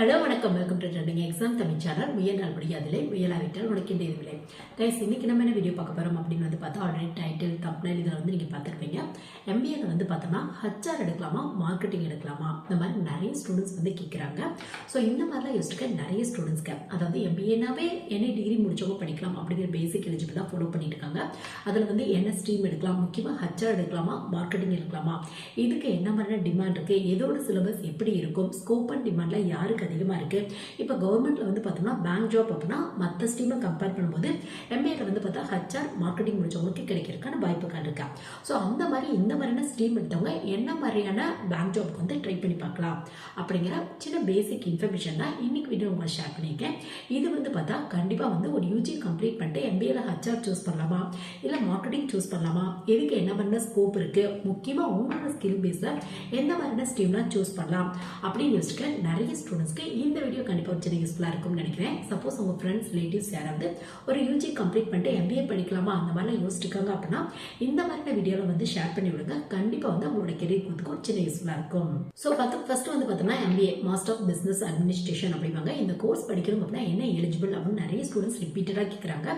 Hello வணக்கம், welcome to trending exam Tamil channel. முயன்றால் முடியாதில்லை, முயலாவிட்டால் உனக்கின்ற இதுவில்லை. Guys, இன்னைக்கு நம்ம என்ன வீடியோ பார்க்க போறோம் அப்படின்னு வந்து பார்த்தா, ஆல்ரெடி டைட்டில் தம்ப்நெயில் இதில் வந்து நீங்கள் பார்த்துருப்பீங்க. எம்பிஏல வந்து பார்த்தோம்னா ஹச்ஆர் எடுக்கலாமா, மார்க்கெட்டிங் எடுக்கலாமா, இந்த மாதிரி நிறைய ஸ்டூடெண்ட்ஸ் வந்து கேட்குறாங்க. ஸோ இந்த மாதிரிலாம் யோசிச்சுக்க நிறைய ஸ்டூடெண்ட்ஸ்க்கு, அதாவது எம்பிஏனாவே என்ன டிகிரி முடிச்சவங்க படிக்கலாம் அப்படிங்கிற பேசிக் எலிஜிபிள் தான் ஃபாலோ பண்ணிட்டு இருக்காங்க. அதில் வந்து என்ன ஸ்ட்ரீம் எடுக்கலாம், முக்கியமாக ஹச்ஆர் எடுக்கலாமா, மார்க்கெட்டிங் எடுக்கலாமா, இதுக்கு என்ன மாதிரியான டிமாண்ட் இருக்குது, எதோட சிலபஸ் எப்படி இருக்கும், ஸ்கோப் அண்ட் டிமாண்டில் யாருக்கு அதிகமாக இருக்கு. இப்போ கவர்மெண்ட்ல வந்து பார்த்தோம்னா பேங்க் ஜாப் அப்படின்னா மற்ற ஸ்ட்ரீமை கம்பேர் பண்ணும்போது எம்பிஏல வந்து பார்த்தா ஹச்ஆர் மார்க்கெட்டிங் முடிச்சவங்களுக்கு கிடைக்கிறதுக்கான வாய்ப்புகள் இருக்கா. ஸோ அந்த மாதிரி இந்த மாதிரியான ஸ்ட்ரீம் எடுத்தவங்க என்ன மாதிரியான பேங்க் ஜாப்க்கு வந்து ட்ரை பண்ணி பார்க்கலாம் அப்படிங்கிற சின்ன பேசிக் இன்ஃபர்மேஷன் தான் இன்னைக்கு வீடியோ உங்களை ஷேர் பண்ணியிருக்கேன். இது வந்து பார்த்தா கண்டிப்பாக வந்து ஒரு யூஜி கம்ப்ளீட் பண்ணிட்டு எம்பிஏல ஹச்ஆர் சூஸ் பண்ணலாமா, இல்லை மார்க்கெட்டிங் சூஸ் பண்ணலாமா, எதுக்கு என்ன பண்ண ஸ்கோப் இருக்கு, முக்கியமாக உங்களோட ஸ்கில் பேஸில் எந்த மாதிரியான ஸ்ட்ரீம்லாம் சூஸ் பண்ணலாம் அப்படின்னு யோசிச்சுக்க நிறைய ஸ்டூடெண்ட்ஸ்க்கு இந்த வீடியோ கண்டிப்பாக ஒரு சின்ன யூஸ்ஃபுல்லாக இருக்கும்னு நினைக்கிறேன். சப்போஸ் உங்கள் ஃப்ரெண்ட்ஸ் ரிலேட்டிவ்ஸ் யாராவது ஒரு யூஜி கம்ப்ளீட் பண்ணிட்டு எம்பிஏ படிக்கலாமா அந்த மாதிரிலாம் யோசிச்சுக்காங்க அப்படின்னா இந்த மாதிரியான வீடியோவில் வந்து ஷேர் பண்ணி விடுங்க. கண்டிப்பாக வந்து உங்களோட கெரியர் கொடுத்துக்கு ஒரு சின்ன யூஸ்ஃபுல்லாக இருக்கும். ஸோ ஃபர்ஸ்ட் வந்து பார்த்தோம்னா MBA master of business administration அப்படிம்பாங்க. இந்த கோர்ஸ் படிக்கணும் அப்படின்னா என்ன எலிஜிபிள் அப்படின்னு நிறைய ஸ்டூடெண்ட்ஸ் ரிப்பீட்டடாக கேட்குறாங்க.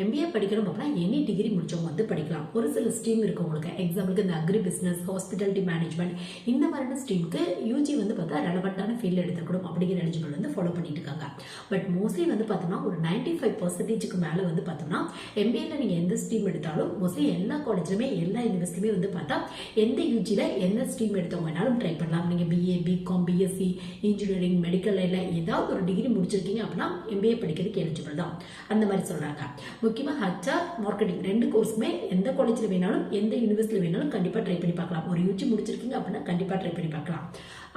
எம்பிஏ படிக்கணும் அப்படின்னா எனி டிகிரி முடிச்சவங்க வந்து படிக்கலாம். ஒரு சில ஸ்ட்ரீம் இருக்கு உங்களுக்கு. எக்ஸாம்பிளுக்கு இந்த அக்ரி பிஸ்னஸ், ஹாஸ்பிட்டாலிட்டி மேனேஜ்மெண்ட், இந்த மாதிரியான ஸ்ட்ரீமுக்கு யூஜி வந்து பார்த்தா ரெலவெண்டான ஃபீல்டு எடுத்துக்கணும் அப்படிங்கிற எலிஜிபிள் வந்து ஃபாலோ பண்ணிட்டு இருக்காங்க. பட் மோஸ்ட்லி வந்து பார்த்தோம்னா ஒரு 95% மேலே வந்து பார்த்தோம்னா எம்பிஏல நீங்கள் எந்த ஸ்ட்ரீம் எடுத்தாலும் மோஸ்ட்லி எல்லா காலேஜ்லுமே எல்லா யூனிவர்சிட்டியுமே வந்து பார்த்தா எந்த யூஜியில் எந்த ஸ்ட்ரீம் எடுத்தவங்க வேணாலும் ட்ரை பண்ணலாம். நீங்கள் BA, BCom, BSc, engineering, medical லைனில் ஏதாவது ஒரு டிகிரி முடிச்சிருக்கீங்க அப்படின்னா எம்பிஏ படிக்கிறதுக்கு எலிஜிபிள் தான் அந்த மாதிரி சொல்கிறாங்க. முக்கியமாக ஹச்ஆர், மார்க்கெட்டிங் ரெண்டு கோர்ஸுமே எந்த காலேஜில் வேணாலும் எந்த யூனிவர்சிட்டியில் வேணாலும் கண்டிப்பாக ட்ரை பண்ணி பார்க்கலாம். ஒரு யூஜி முடிச்சிருக்கீங்க அப்படின்னா கண்டிப்பாக ட்ரை பண்ணி பார்க்கலாம்.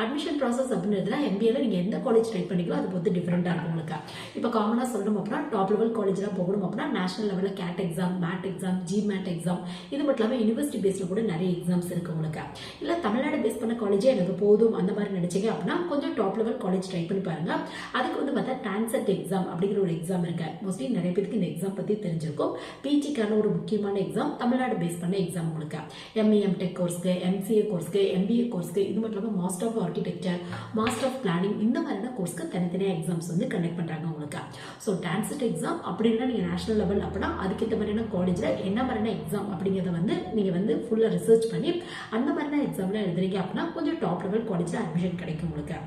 அட்மிஷன் ப்ராசஸ் அப்படின்றதுல எம்பிஏல நீங்கள் எந்த காலேஜ் ட்ரை பண்ணிக்கலாம் அது பொறுத்து டிஃப்ரெண்டாக இருக்கும் உங்களுக்கு. இப்போ காமனாக சொல்லணும் அப்படின்னா டாப் லெவல் காலேஜ்லாம் போகணும் அப்படின்னா நேஷனல் லெவலில் CAT exam, MAT exam, GMAT exam, இது மட்டும் இல்லாமல் யூனிவர்சிட்டி பேஸில் கூட நிறைய எக்ஸாம்ஸ் இருக்குது உங்களுக்கு. இல்லை தமிழ்நாடு பேஸ் பண்ண காலேஜே எனக்கு போதும் அந்த மாதிரி நினைச்சீங்க அப்படின்னா கொஞ்சம் டாப் லெவல் காலேஜ் ட்ரை பண்ணி பாருங்க. அதுக்கு வந்து பார்த்தா டான்செட் எக்ஸாம் அப்படிங்கிற ஒரு எக்ஸாம் இருக்கு. மோஸ்ட்லி நிறைய பேருக்கு இந்த எக்ஸாம் பற்றி தெரிஞ்சிருக்கும். பிஜிக்கான ஒரு முக்கியமான எக்ஸாம், தமிழ்நாடு பேஸ் பண்ண எக்ஸாம் உங்களுக்கு. எம்இ, எம்டெக் கோர்ஸ்க்கு, எம்சிஏ கோர்ஸ்க்கு, எம்பிஏ கோர்ஸ்க்கு, இது மட்டும் இல்லாமல் master of architecture, master of planning, இந்த மாதிரியான கோர்ஸ்க்கு தனித்தனியாக எக்ஸாம்ஸ் வந்து கண்டக்ட் பண்ணுறாங்க உங்களுக்கு. ஸோ டான்செட் எக்ஸாம் அப்படின்னா நீங்கள் நேஷனல் லெவல் அப்படின்னா அதுக்கேற்ற மாதிரியான காலேஜில் என்ன மாதிரியான எக்ஸாம் அப்படிங்கிறத வந்து நீங்கள் வந்து ஃபுல்லாக ரிசர்ச் பண்ணி அந்த மாதிரியான எக்ஸாம்லாம் எழுதுறீங்க அப்படின்னா கொஞ்சம் டாப் லெவல் காலேஜில் அட்மிஷன் கிடைக்கும் உங்களுக்கு.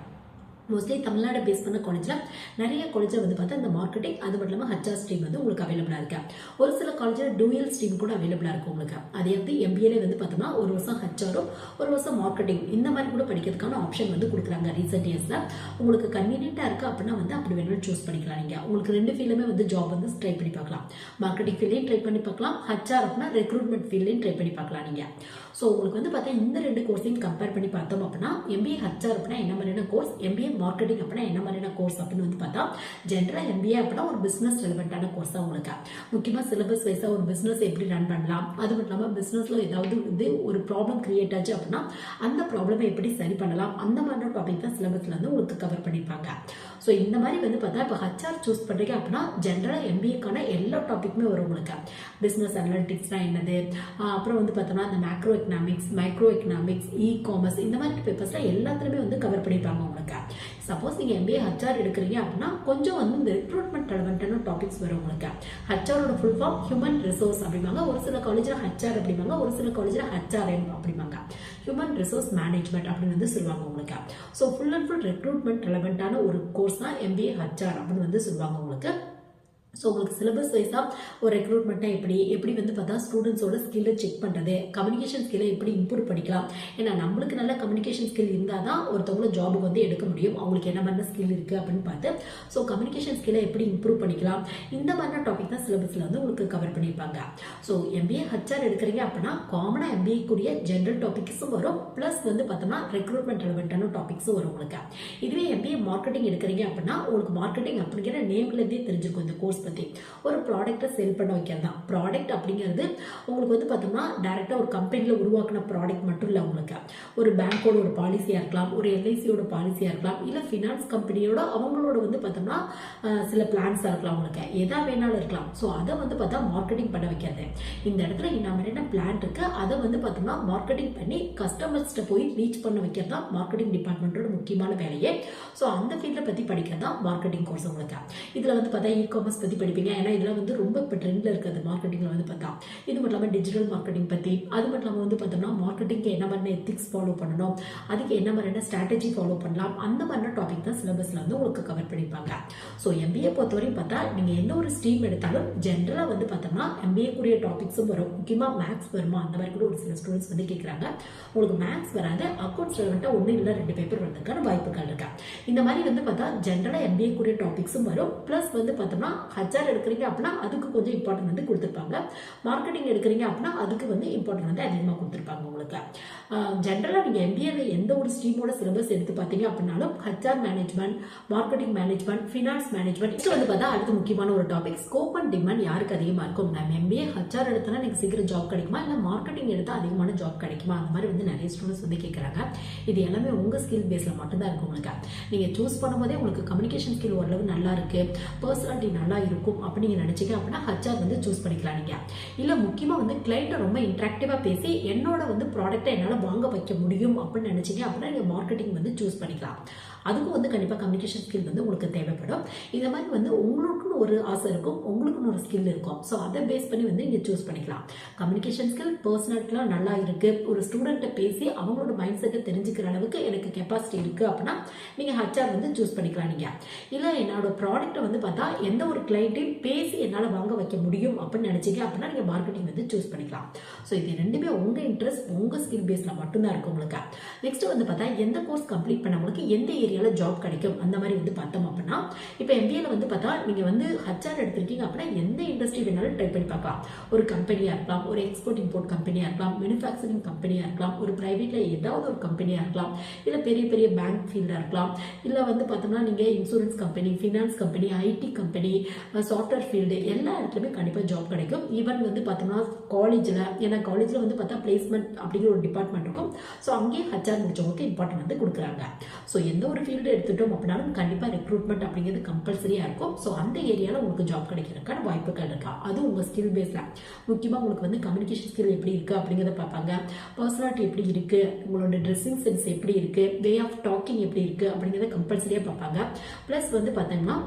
மோஸ்ட்லி தமிழ்நாடு பேஸ் பண்ண காலேஜில் நிறைய காலேஜில் வந்து பார்த்தா இந்த மார்க்கெட்டிங் அது மட்டும் இல்லாமல் ஹச்ஆர் ஸ்ட்ரீம் வந்து உங்களுக்கு அவைலபிளாக இருக்கு. ஒரு சில காலேஜில் டூயல் ஸ்ட்ரீம் கூட அவைலபிளாக இருக்கும் உங்களுக்கு. அதே வந்து எம்பிஏல வந்து பார்த்தோம்னா ஒரு வருஷம் ஹச்ஆரும் ஒரு வருஷம் மார்க்கெட்டிங் இந்த மாதிரி கூட படிக்கிறதுக்கான ஆப்ஷன் வந்து கொடுக்குறாங்க ரீசெண்ட் இயர்ஸில். உங்களுக்கு கன்வீனியன்ட்டாக இருக்குது அப்படின்னா வந்து அப்படி வேணும் சூஸ் பண்ணிக்கலாம். நீங்கள் உங்களுக்கு ரெண்டு ஃபீல்டுமே வந்து ஜாப் வந்து ட்ரை பண்ணி பார்க்கலாம். மார்க்கெட்டிங் ஃபீல்டையும் ட்ரை பண்ணி பார்க்கலாம், ஹச்ஆர் அப்படின்னா ரெக்ரூட்மெண்ட் ஃபீல்டையும் ட்ரை பண்ணி பார்க்கலாம் நீங்கள். ஸோ உங்களுக்கு வந்து பார்த்தா இந்த ரெண்டு கோர்ஸையும் கம்பேர் பண்ணி பார்த்தோம் அப்படின்னா எம்பிஏ ஹச்ஆர் அப்படின்னா என்ன மாதிரியான கோர்ஸ், எம்பிஏ மார்க்கெட்டிங் அப்படின்னா என்ன மாதிரியான கோர்ஸ் அப்படின்னு வந்து பார்த்தா ஜென்ரலாக எம்பிஏ அப்படின்னா ஒரு பிஸ்னஸ் ரெலவெண்டான கோர்ஸ் தான் உங்களுக்கு. முக்கியமாக சிலபஸ் வைஸாக ஒரு பிஸ்னஸ் எப்படி ரன் பண்ணலாம், அது மட்டும் இல்லாமல் பிஸ்னஸில் ஏதாவது வந்து ஒரு ப்ராப்ளம் கிரியேட் ஆச்சு அப்படின்னா அந்த ப்ராப்ளமை எப்படி சரி பண்ணலாம், அந்த மாதிரியான டாபிக் தான் சிலபஸில் வந்து உங்களுக்கு கவர் பண்ணியிருப்பாங்க. ஸோ இந்த மாதிரி வந்து பார்த்தா இப்போ ஹச்ஆர் சூஸ் பண்ணுறீங்க அப்படின்னா ஜென்ரலாக எம்பிஏக்கான எல்லா டாபிக்குமே வரும் உங்களுக்கு. பிஸ்னஸ் அனலிட்டிக்ஸ்னால் என்னது, அப்புறம் வந்து பார்த்தோம்னா இந்த macro economics, micro economics, e commerce, இந்த மாதிரி பேப்பர்ஸ்லாம் எல்லாத்துலேயுமே வந்து கவர் பண்ணியிருப்பாங்க உங்களுக்கு. சப்போஸ் நீங்கள் எம்பிஏ ஹச்ஆர் எடுக்கிறீங்க அப்படின்னா கொஞ்சம் வந்து இந்த ரெக்ரூட்மெண்ட் ரெலவெண்டான டாபிக்ஸ் வரும் உங்களுக்கு. ஹச்ஆரோட ஃபுல் ஃபார்ம் ஹியூமன் ரிசோர்ஸ் அப்படிம்பாங்க. ஒரு சில காலேஜில் ஹச்ஆர் அப்படிம்பாங்க, ஒரு சில காலேஜில் ஹச்ஆர்எம் அப்படிம்பாங்க. ஹியூமன் ரிசோர்ஸ் மேனேஜ்மெண்ட் அப்படின்னு வந்து சொல்லுவாங்க உங்களுக்கு. So full and full recruitment ரெலவெண்டான ஒரு கோர்ஸ் தான் எம்பிஏ ஹச்ஆர் அப்படின்னு வந்து சொல்லுவாங்க உங்களுக்கு. ஸோ உங்களுக்கு சிலபஸ் வைஸாக ஒரு ரெக்ரூட்மெண்ட்டாக எப்படி வந்து பார்த்தா ஸ்டூடெண்ட்ஸோட ஸ்கில்லை செக் பண்ணுறது, கம்யூனிகேஷன் ஸ்கில்லை எப்படி இம்ப்ரூவ் பண்ணிக்கலாம். ஏன்னா நம்மளுக்கு நல்ல கம்யூனிகேஷன் ஸ்கில் இருந்தால் தான் ஒருத்தவங்கள ஜாபுக்கு வந்து எடுக்க முடியும். அவங்களுக்கு என்ன மாதிரி ஸ்கில் இருக்குது அப்படின்னு பார்த்து ஸோ கம்யூனிகேஷன் ஸ்கில்லை எப்படி இம்ப்ரூவ் பண்ணிக்கலாம், இந்த மாதிரியான டாபிக் தான் சிலபஸில் வந்து உங்களுக்கு கவர் பண்ணியிருப்பாங்க. ஸோ எம்பிஏ ஹச்ஆர் எடுக்கிறீங்க அப்படின்னா காமனாக எம்பிஏக்குரிய ஜென்ரல் டாபிக்ஸும் வரும், ப்ளஸ் வந்து பார்த்தோம்னா ரெக்ரூட்மெண்ட் ரெலவெண்டான டாபிக்ஸும் வரும் உங்களுக்கு. இதுவே எம்பிஏ மார்க்கெட்டிங் எடுக்கிறீங்க அப்படின்னா உங்களுக்கு மார்க்கெட்டிங் அப்படிங்கிற நேம்லேருந்தே தெரிஞ்சிருக்கும் இந்த கோர்ஸ் பற்றி. ஒரு ப்ராடக்ட்டை சேல் பண்ண வைக்கிறது தான். ப்ராடக்ட் அப்படிங்கிறது உங்களுக்கு வந்து பார்த்தோம்னா டைரெக்டாக ஒரு கம்பெனியில் உருவாக்கின ப்ராடக்ட் மட்டும் இல்லை. உங்களுக்கு ஒரு பேங்க்கோட ஒரு பாலிசியாக இருக்கலாம், ஒரு எல்ஐசியோட பாலிசியாக இருக்கலாம், இல்லை ஃபினான்ஸ் கம்பெனியோட அவங்களோட வந்து பார்த்தோம்னா சில பிளான்ஸாக இருக்கலாம், உங்களுக்கு எதா வேணாலும் இருக்கலாம். ஸோ அதை வந்து பார்த்தா மார்க்கெட்டிங் பண்ண வைக்கிறது. இந்த இடத்துல நம்ம என்ன பிளான் இருக்கு அதை வந்து பார்த்தோம்னா மார்க்கெட்டிங் பண்ணி கஸ்டமர்ஸ்ட்ட போய் ரீச் பண்ண வைக்கிறது தான் மார்க்கெட்டிங் டிபார்ட்மெண்ட்டோட முக்கியமான வேலையே. ஸோ அந்த ஃபீல்டை பற்றி படிக்கிறது தான் மார்க்கெட்டிங் கோர்ஸ். உங்களுக்கு இதில் வந்து பார்த்தா இ-காமர்ஸ் பற்றி படிப்பீங்க. ஏன்னா இதில் வந்து ரொம்ப இப்போ ட்ரெண்டில் இருக்குது மார்க்கெட்டிங்கில் வந்து பார்த்தா. இது மட்டும் இல்லாமல் டிஜிட்டல் மார்க்கெட்டிங் பற்றி, அது மட்டும் இல்லாமல் வந்து பார்த்தோம்னா மார்க்கெட்டிங்க்கு என்ன மாதிரி எத்திக்ஸ் ஃபாலோ பண்ணணும், அதுக்கு என்ன மாதிரியான ஸ்ட்ராட்டஜி ஃபாலோ பண்ணலாம், அந்த மாதிரியான டாபிக் தான் சிலபஸில் வந்து உங்களுக்கு கவர் பண்ணிப்பாங்க. ஸோ எம்பிஏ பொறுத்தவரையும் பார்த்தா நீங்கள் எந்த ஒரு ஸ்ட்ரீம் எடுத்தாலும் ஜென்ரலாக வந்து பார்த்தோம்னா எம்பிஏக்குரிய டாபிக்ஸும் வரும். முக்கியமாக மேக்ஸ் வருமா அந்த மாதிரி கூட ஒரு சில ஸ்டூடெண்ட்ஸ் வந்து கேட்குறாங்க. உங்களுக்கு மேக்ஸ் வராது, அக்கௌண்ட்ஸ் ரெலவெண்ட்டாக 1 இல்லை 2 பேப்பர் வரதுக்கான வாய்ப்புகள் இருக்கா. இந்த மாதிரி வந்து பார்த்தா ஜென்ரலாக எம்பிஏக்குரிய டாபிக்ஸும் வரும். ப்ளஸ் வந்து பார்த்தோம்னா ஹச்ஆர் எடுக்கிறீங்க அப்படின்னா அதுக்கு கொஞ்சம் இம்பார்ட்டன்ட் வந்து கொடுத்துருப்பாங்க. மார்க்கெட்டிங் எடுக்கிறீங்க அப்படின்னா அதுக்கு வந்து இம்பார்ட்டன்ட் வந்து அதிகமாக கொடுத்துருப்பாங்க. உங்களுக்கு ஜென்ரலாக நீங்கள் எம்பிஏல எந்த ஒரு ஸ்ட்ரீமோட சிலபஸ் எடுத்து பார்த்தீங்க அப்படின்னாலும் HR management, marketing management, finance management, இது வந்து பார்த்தா அடுத்து முக்கியமான ஒரு டாபிக் ஸ்கோப் அண்ட் டிமாண்ட் யாருக்கு அதிகமாக இருக்கும். நம்ம எம்பிஏ ஹச்ஆர் எடுத்தனா எனக்கு சீக்கிரம் ஜாப் கிடைக்குமா, இல்லை மார்க்கெட்டிங் எடுத்தால் அதிகமான ஜாப் கிடைக்குமா, அந்த மாதிரி வந்து நிறைய ஸ்டூடெண்ட்ஸ் வந்து கேட்குறாங்க. இது எல்லாமே உங்கள் ஸ்கில் பேஸில் மட்டும்தான் இருக்கும். உங்களுக்கு நீங்கள் சூஸ் பண்ணும்போதே உங்களுக்கு கம்யூனிகேஷன் ஸ்கில் ஓரளவு நல்லா இருக்கு, பர்சனாலிட்டி நல்லா இருக்கும் அப்படின்னு நீங்கள் நினச்சிங்க அப்படின்னா ஹச்ஆர் வந்து சூஸ் பண்ணிக்கலாம். நீங்கள் இல்லை முக்கியமாக வந்து கிளைண்ட்டை ரொம்ப இன்ட்ராக்டிவாக பேசி என்னோட வந்து ப்ராடக்ட்டை என்னால் வாங்க வைக்க முடியும் அப்படின்னு நினச்சிங்க அப்படின்னா நீங்கள் மார்க்கெட்டிங் வந்து சூஸ் பண்ணிக்கலாம். அதுக்கும் வந்து கண்டிப்பாக கம்யூனிகேஷன் ஸ்கில் வந்து உங்களுக்கு தேவைப்படும். இந்த மாதிரி வந்து உங்களுக்குன்னு ஒரு ஆசை இருக்கும், உங்களுக்குன்னு ஒரு ஸ்கில் இருக்கும். ஸோ அதை பேஸ் பண்ணி வந்து நீங்கள் சூஸ் பண்ணிக்கலாம். கம்யூனிகேஷன் ஸ்கில், பர்சனாலிட்டிலாம் நல்லா இருக்கு, ஒரு ஸ்டூடெண்ட்டை பேசி அவங்களோட மைண்ட் செட்டை தெரிஞ்சுக்கிற அளவுக்கு எனக்கு கெப்பாசிட்டி இருக்கு அப்படின்னா நீங்கள் ஹச்ஆர் வந்து சூஸ் பண்ணிக்கலாம். நீங்கள் இல்லை என்னோட ப்ராடக்ட்டை வந்து பார்த்தா எந்த ஒரு கிளைண்ட்டையும் பேசி என்னால் வாங்க வைக்க முடியும் அப்படின்னு நினச்சிங்க அப்படின்னா நீங்கள் மார்க்கெட்டிங் வந்து சூஸ் பண்ணிக்கலாம். ஸோ இது ரெண்டுமே உங்கள் இன்ட்ரெஸ்ட், உங்கள் ஸ்கில் பேஸில் மட்டும்தான் இருக்கும். உங்களுக்கு நெக்ஸ்ட் வந்து பார்த்தா எந்த கோர்ஸ் கம்ப்ளீட் பண்ணவங்களுக்கு எந்த ஏரியாவில் ஜாப் கிடைக்கும் அந்த மாதிரி வந்து பார்த்தோம் அப்படின்னா இப்போ எம்பிஏல வந்து பார்த்தா நீங்கள் வந்து ஹச்ஆர் எடுத்திருக்கீங்க அப்படின்னா எந்த இண்டஸ்ட்ரி வேணாலும் ட்ரை பண்ணி பார்க்கலாம். ஒரு கம்பெனியாக இருக்கலாம், ஒரு எக்ஸ்போர்ட் இம்போர்ட் கம்பெனியாக இருக்கலாம், மேனுஃபேக்சரிங் கம்பெனியாக இருக்கலாம், ஒரு ப்ரைவேட்டில் ஏதாவது ஒரு கம்பெனியாக இருக்கலாம், இல்லை பெரிய பெரிய பேங்க் ஃபீல்டாக இருக்கலாம், இல்லை வந்து பார்த்தோம்னா நீங்கள் insurance company, finance company, IT company, software field எல்லா இடத்துலையுமே கண்டிப்பாக ஜாப் கிடைக்கும். ஈவன் வந்து பார்த்தோம்னா காலேஜில், ஏன்னா காலேஜில் வந்து பார்த்தா பிளேஸ்மெண்ட் அப்படிங்கிற ஒரு டிபார்ட்மெண்ட் இருக்கும். ஸோ அங்கேயே ஹச்ஆர் முடிச்சவங்களுக்கு இம்பார்ட்டன்ட் வந்து கொடுக்குறாங்க. ஸோ எந்த ஒரு ஃபீல்டு எடுத்துட்டோம் அப்படின்னாலும் கண்டிப்பாக ரெக்ரூட்மெண்ட் அப்படிங்கிறது கம்பல்சரியாக இருக்கும். ஸோ அந்த ஏரியாவில் உங்களுக்கு ஜாப் கிடைக்கிறதுக்கான வாய்ப்புகள் இருக்கா. அது உங்கள் ஸ்கில் பேஸில் முக்கியமாக உங்களுக்கு வந்து கம்யூனிகேஷன் ஸ்கில் எப்படி இருக்குது அப்படிங்கிறத பார்ப்பாங்க. பர்சனாலிட்டி எப்படி இருக்குது, உங்களோட ட்ரெஸ்ஸிங் சென்ஸ் எப்படி இருக்குது, வே ஆஃப் டாக்கிங் எப்படி இருக்குது அப்படிங்கிறத கம்பல்சரியாக பார்ப்பாங்க. ப்ளஸ் வந்து பார்த்தோம்னா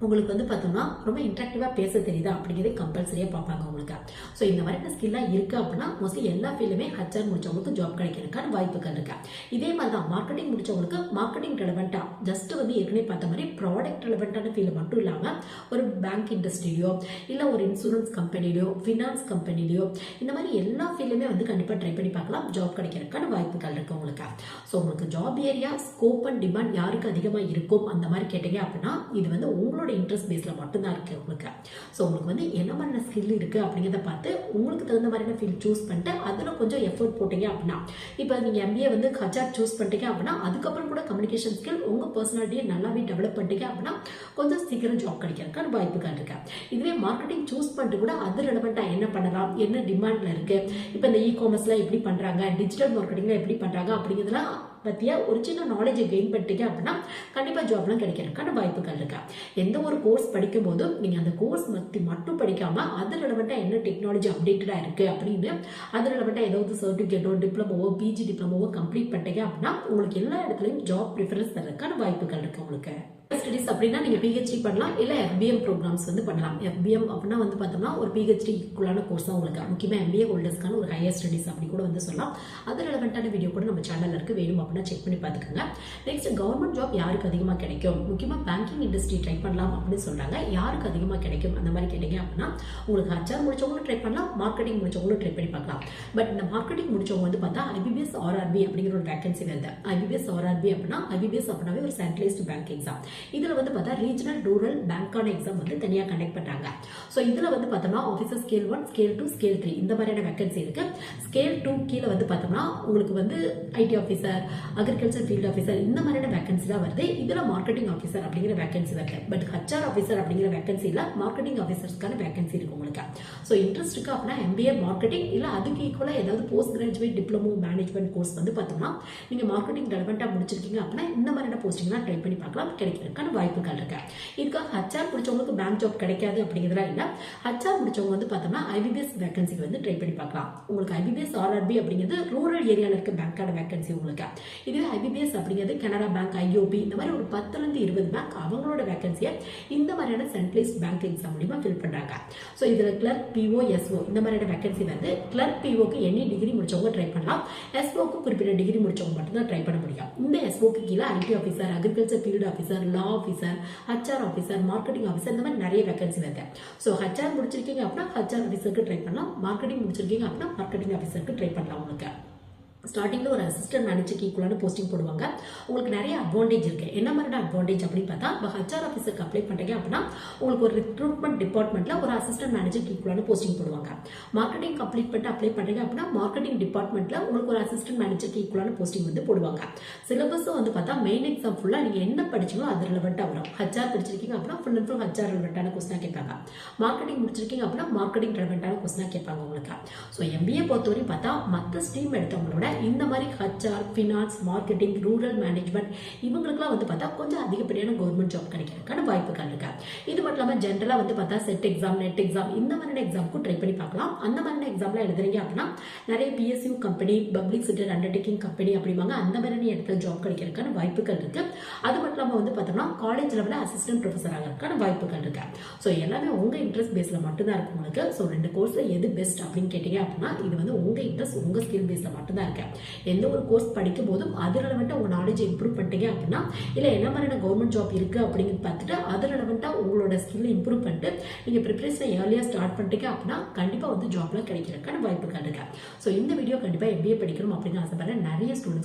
உங்களுக்கு வந்து பார்த்தோம்னா ரொம்ப இன்ட்ராக்டிவாக பேச தெரியுதா அப்படிங்கிறதே கம்பல்சரியாக பார்ப்பாங்க உங்களுக்கு. ஸோ இந்த மாதிரி ஸ்கில்லாக இருக்குது அப்படின்னா மோஸ்ட்லி எல்லா ஃபீல்டுமே ஹச்ஆர் முடிச்சவங்களுக்கு ஜாப் கிடைக்கிறதுக்கான வாய்ப்புகள் இருக்கு. இதே மாதிரி தான் மார்க்கெட்டிங் முடிச்சவங்களுக்கு மார்க்கெட்டிங் ரெலவெண்ட்டாக ஜஸ்ட் வந்து ஏற்கனவே பார்த்த மாதிரி ப்ராடக்ட் ரெலவெண்ட்டான ஃபீல்டு மட்டும் இல்லாமல் ஒரு பேங்க் இண்டஸ்ட்ரியிலையோ இல்லை ஒரு இன்சூரன்ஸ் கம்பெனிலையோ ஃபினான்ஸ் கம்பெனிலையோ இந்த மாதிரி எல்லா ஃபீல்டுமே வந்து கண்டிப்பாக ட்ரை பண்ணி பார்க்கலாம். ஜாப் கிடைக்கிறதுக்கான வாய்ப்புகள் இருக்குது உங்களுக்கு. ஸோ உங்களுக்கு job area, scope and demand யாருக்கு அதிகமாக இருக்கும் அந்த மாதிரி கேட்டீங்க அப்படின்னா இது வந்து உங்களோட இன்ட்ரெஸ்ட் பேஸில் மட்டும்தான் இருக்குது உங்களுக்கு. ஸோ உங்களுக்கு வந்து என்ன மாதிரியான ஸ்கில் இருக்குது அப்படிங்கிறத பார்த்து உங்களுக்கு தகுந்த மாதிரியான ஃபீல்ட் சூஸ் பண்ணிட்டு அதில் கொஞ்சம் எஃபர்ட் போட்டீங்க அப்படின்னா இப்போ நீங்கள் எம்பிஏ வந்து ஹச்ஆர் சூஸ் பண்ணிட்டீங்க அப்படின்னா அதுக்கப்புறம் கூட கம்யூனிகேஷன் ஸ்கில் உங்கள் பர்சனாலிட்டியை நல்லாவே டெவலப் பண்ணிட்டீங்க அப்படின்னா கொஞ்சம் சீக்கிரம் ஜாப் கிடைக்கிறதுக்கான வாய்ப்புகள் இருக்கு. இதுவே மார்க்கெட்டிங் சூஸ் பண்ணிட்டு கூட அது ரெலவெண்ட்டாக என்ன பண்ணலாம், என்ன டிமாண்டில் இருக்குது, இப்போ இந்த இ-காமர்ஸில் எப்படி பண்ணுறாங்க, டிஜிட்டல் மார்க்கெட்டிங்கில் எப்படி பண்ணுறாங்க அப்படிங்கிறதுலாம் பற்றிய ஒரு சின்ன நாலேஜை கெயின் பண்ணிட்டீங்க அப்படின்னா கண்டிப்பாக ஜாப்லாம் கிடைக்கிறதுக்கான வாய்ப்புகள் இருக்கா. எந்த ஒரு கோர்ஸ் படிக்கும் போதும் நீங்கள் அந்த கோர்ஸ் மட்டும் படிக்காமல் அது ரெலவெண்ட்டாக என்ன டெக்னாலஜி அப்டேட்டடாக இருக்குது அப்படின்னு அது ரெலவெண்ட்டாக ஏதாவது சர்டிஃபிகேட்டோ டிப்ளமோவோ பிஜி டிப்ளமோவோ கம்ப்ளீட் பண்ணிட்டீங்க அப்படின்னா உங்களுக்கு எல்லா இடத்துலையும் ஜாப் ப்ரிஃபரன்ஸ் தரதுக்கான வாய்ப்புகள் இருக்குது உங்களுக்கு. ஸ்டடிஸ் அப்படின்னா நீங்கள் பிஹெச்டி பண்ணலாம், இல்லை எஃபிஎம் ப்ரோக்ராம்ஸ் வந்து பண்ணலாம். எஃபிஎம் அப்படின்னா வந்து பார்த்தோம்னா ஒரு பிஹெச்டிக்குள்ளான கோர்ஸ் தான் உங்களுக்கு. முக்கியமாக எம்பிஏ ஹோல்டர்ஸ்க்கான ஒரு ஹையர் ஸ்டடிஸ் அப்படி கூட வந்து சொல்லலாம். அது ரெலவெண்ட்டான வீடியோ கூட நம்ம சேனலில் இருக்குது, வேணும் அப்படின்னா செக் பண்ணி பார்த்துக்கோங்க. நெக்ஸ்ட் கவர்மெண்ட் ஜாப் யாருக்கு அதிகமாக கிடைக்கும், முக்கியமாக பேங்கிங் இண்டஸ்ட்ரி ட்ரை பண்ணலாம் அப்படின்னு சொல்கிறாங்க. யாருக்கு அதிகமாக கிடைக்கும் அந்த மாதிரி கேட்டீங்க அப்படின்னா உங்களுக்கு ஹச்ஆர் முடிச்சவங்களும் ட்ரை பண்ணலாம், மார்க்கெட்டிங் முடிச்சவங்களும் ட்ரை பண்ணி பார்க்கலாம். பட் இந்த மார்க்கெட்டிங் முடிச்சவங்க வந்து பார்த்தா ஐபிபிஎஸ் ஆர்ஆர்பி அப்படிங்கிற ஒரு வேகன்சி வருது. ஐபிபிஎஸ் ஆர்ஆர்பி அப்படின்னா ஐபிபிஎஸ் அப்படின்னாவே ஒரு சென்ட்ரலைஸ்டு பேங்க் எக்ஸாம். இது இதில் வந்து பார்த்தா ரீஜனல் ரூரல் பேங்க்கான எக்ஸாம் வந்து தனியாக கண்டக்ட் பண்ணுறாங்க. ஸோ இதில் வந்து பார்த்தோம்னா ஆஃபீஸர் ஸ்கேல் 1, ஸ்கேல் 2, ஸ்கேல் 3 இந்த மாதிரியான வேகன்சி இருக்கு. ஸ்கேல் 2 கீழே வந்து பார்த்தோம்னா உங்களுக்கு வந்து ID officer, agriculture field officer இந்த மாதிரியான வேகன்சி தான் வருது. இதில் மார்க்கெட்டிங் ஆஃபீஸர் அப்படிங்கிற வேகன்சி வருது. பட் ஹச்ஆர் ஆஃபீஸர் அப்படிங்கிற வேகன்சி இல்லை, மார்க்கெட்டிங் ஆஃபீஸர்ஸ்க்கான வேகன்சி இருக்கு உங்களுக்கு. ஸோ இன்ட்ரெஸ்ட் இருக்கு அப்படின்னா எம்பிஏ மார்க்கெட்டிங் இல்லை அதுக்கு ஈக்குவலாக ஏதாவது post graduate diploma management course வந்து பார்த்தோம்னா நீங்கள் மார்க்கெட்டிங் ரெலவெண்ட்டாக முடிச்சிருக்கீங்க அப்படின்னா இந்த மாதிரியான போஸ்டிங்லாம் ட்ரை பண்ணி பார்க்கலாம், கிடைக்கிறதுக்கான வாய்ப்புகள் இருக்கு. இதுக்காக ஹச்ஆர் முடிச்சவங்களுக்கு பேங்க் ஜாப் கிடைக்காது அப்படிங்கிறதுலாம் இல்லை. ஹச்ஆர் முடிச்சவங்க வந்து பார்த்தோம்னா ஐபிபிஎஸ் வேகன்சிக்கு வந்து ட்ரை பண்ணி பார்க்கலாம். உங்களுக்கு ஐபிபிஎஸ் ஆர்ஆர்பி அப்படிங்கிறது ரூரல் ஏரியாவில் இருக்க பேங்க்கான வேகன்சி உங்களுக்கு. இதுவே ஐபிபிஎஸ் அப்படிங்கிறது கனரா பேங்க், ஐஓபி இந்த மாதிரி ஒரு 10லேருந்து 20 பேங்க் அவங்களோட வேகன்சியை இந்த மாதிரியான சென்ட்ரலைஸ்ட் பேங்க் எக்ஸாம் மூலியமா ஃபில் பண்றாங்க. ஸோ இதில் கிளர்க், பிஓ, எஸ்ஓ இந்த மாதிரியான வேகன்சி வந்து கிளர்க், பிஓக்கு எனி டிகிரி முடிச்சவங்க ட்ரை பண்ணலாம். எஸ்ஓக்கு குறிப்பிட்ட டிகிரி முடிச்சவங்க மட்டும்தான் ட்ரை பண்ண முடியும். இந்த எஸ்ஓக்கு கீழே ID officer, agriculture field officer, லா officer, HR officer, marketing officer இந்த மாதிரி நிறைய வேகன்சி வருது. ஸோ ஹச்ஆர் முடிச்சிருக்கீங்க அப்படின்னா ஹச்ஆர் ஆஃபீஸருக்கு ட்ரை பண்ணலாம். மார்க்கெட்டிங் முடிச்சிருக்கீங்க அப்படின்னா மார்க்கெட்டிங் ஆஃபீஸருக்கு ட்ரை பண்ணலாம். உங்களுக்கு ஸ்டார்டிங்கில் ஒரு அசிஸ்டன்ட் மேனேஜருக்கு ஈக்குவலான போஸ்டிங் போடுவாங்க. உங்களுக்கு நிறைய அட்வான்டேஜ் இருக்குது. என்ன மாதிரியான அட்வான்டேஜ் அப்படின்னு பார்த்தா இப்போ ஹச்ஆர் ஆஃபீஸருக்கு அப்ளை பண்ணுறீங்க அப்படின்னா உங்களுக்கு ஒரு ரெக்ரூட்மெண்ட் டிபார்ட்மெண்ட்டில் ஒரு அசிஸ்டன்ட் மேனேஜருக்கு ஈக்குவலான போஸ்டிங் போடுவாங்க. மார்க்கெட்டிங் கம்ப்ளீட் பண்ணிட்டு அப்ளை பண்ணுறீங்க அப்படின்னா மார்க்கெட்டிங் டிபார்ட்மெண்ட்டில் உங்களுக்கு ஒரு அசிஸ்டன்ட் மேனேஜருக்கு ஈக்குவலான போஸ்டிங் வந்து போடுவாங்க. சிலபஸும் வந்து பார்த்தா மெயின் எக்ஸாம் ஃபுல்லாக நீங்கள் என்ன படிச்சீங்களோ அது ரிலவெண்ட்டாக வரும். ஹச்ஆர் படிச்சிருக்கீங்க அப்படின்னா ஃபுல் அண்ட் ஃபுல் ஹச்ஆர் ரிலவெண்ட்டான கொஸ்டினாக கேட்பாங்க. மார்க்கெட்டிங் முடிச்சிருக்கீங்க அப்படின்னா மார்க்கெட்டிங் ரிலவெண்ட்டான கொஸ்டினாக கேட்பாங்க உங்களுக்கு. ஸோ எம்பிஏ பொறுத்தவரையும் பார்த்தா மற்ற ஸ்ட்ரீம் எடுத்தவங்களோட இந்த மாதிரி HR, finance, marketing, rural management இவங்களுக்குலாம் வந்து பார்த்தா கொஞ்சம் அதிகப்படியான கவர்மெண்ட் ஜாப் கிடைக்கிறதுக்கான வாய்ப்புகள் இருக்கு. இது மட்டும் இல்லாமல் ஜென்ரலாக வந்து பார்த்தா செட் எக்ஸாம், நெட் எக்ஸாம் இந்த மாதிரியான எக்ஸாமுக்கும் ட்ரை பண்ணி பார்க்கலாம். அந்த மாதிரியான எக்ஸாம்லாம் எழுதுறீங்க அப்படின்னா நிறைய PSU company, public sector undertaking company அப்படிவாங்க அந்த மாதிரியான இடத்துல ஜாப் கிடைக்கிறதுக்கான வாய்ப்புகள் இருக்கு. அது மட்டும் இல்லாமல் வந்து பார்த்தோம்னா காலேஜ் லெவலில் அசிஸ்டன்ட் ப்ரொஃபஸர் ஆகிறதுக்கான வாய்ப்புகள் இருக்கு. ஸோ எல்லாமே உங்கள் இன்ட்ரெஸ்ட் பேஸில் மட்டும்தான் இருக்கு உங்களுக்கு. ஸோ 2 கோர்ஸில் எது பெஸ்ட் அப்படின்னு கேட்டீங்க அப்படின்னா இது வந்து உங்கள் இன்ட்ரெஸ்ட், உங்கள் ஸ்கில் பேஸில் மட்டும்தான் இருக்கு. எந்த ஒரு கோர்ஸ் படிக்கும் போதும் அது ரெலவெண்ட்டாக உங்கள் நாலேஜ் இம்ப்ரூவ் பண்ணிட்டீங்க அப்படின்னா இல்லை என்ன மாதிரியான கவர்மெண்ட் ஜாப் இருக்குது அப்படிங்கிறது பார்த்துட்டு அது ரெலவெண்ட்டாக உங்களோட ஸ்கில் இம்ப்ரூவ் பண்ணிட்டு நீங்கள் ப்ரிப்பரேஷனை ஏர்லியாக ஸ்டார்ட் பண்ணிட்டீங்க அப்படின்னா கண்டிப்பாக வந்து ஜாப்லாம் கிடைக்கிறதுக்கான வாய்ப்புகள் இருக்கு. ஸோ இந்த வீடியோ கண்டிப்பாக எம்பிஏ படிக்கணும் அப்படின்னு ஆசைப்படுறேன் நிறைய ஸ்டூடெண்ட்ஸ்